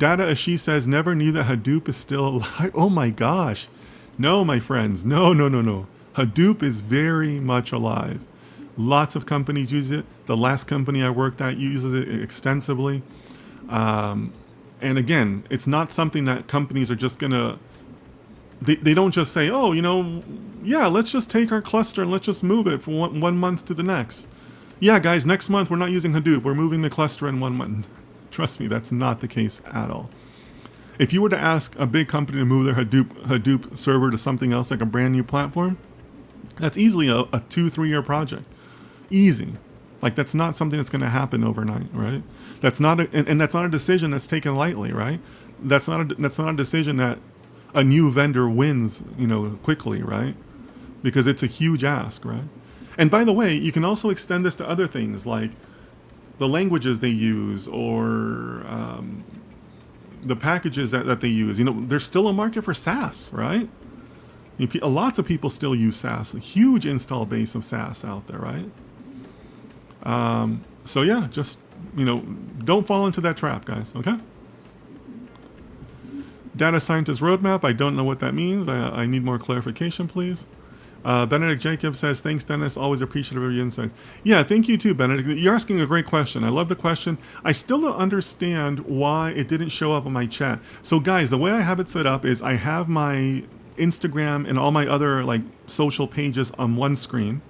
Data Ashi says, never knew that Hadoop is still alive. Oh my gosh. No, my friends. No, no, no, no. Hadoop is very much alive. Lots of companies use it. The last company I worked at uses it extensively. And again, it's not something that companies are just going to, they don't just say, oh, yeah, let's just take our cluster and let's just move it from one month to the next. Yeah, guys, next month we're not using Hadoop. We're moving the cluster in 1 month. Trust me, that's not the case at all. If you were to ask a big company to move their Hadoop server to something else, like a brand new platform, that's easily a 2-3 year project. Easy. Like, that's not something that's going to happen overnight, right? That's not and that's not a decision that's taken lightly, right? That's not a decision that a new vendor wins, quickly, right? Because it's a huge ask, right? And by the way, you can also extend this to other things like the languages they use or the packages that they use. There's still a market for SaaS, right? Lots of people still use SaaS. A huge install base of SaaS out there, right? So yeah, just, don't fall into that trap, guys, okay? Data scientist roadmap, I don't know what that means. I need more clarification, please. Benedict Jacob says, thanks, Dennis. Always appreciative of your insights. Yeah, thank you too, Benedict. You're asking a great question. I love the question. I still don't understand why it didn't show up on my chat. So guys, the way I have it set up is I have my Instagram and all my other social pages on one screen.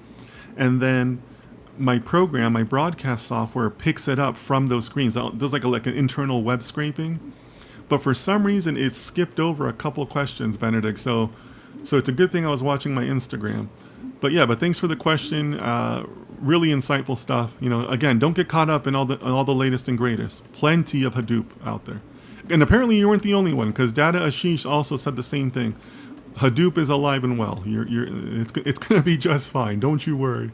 And then my program, my broadcast software picks it up from those screens. There's like an internal web scraping. But for some reason, it skipped over a couple questions, Benedict. So it's a good thing I was watching my Instagram. But yeah, thanks for the question. Really insightful stuff. Again, don't get caught up in all the latest and greatest. Plenty of Hadoop out there. And apparently you weren't the only one, because Data Ashish also said the same thing. Hadoop is alive and well. It's going to be just fine. Don't you worry.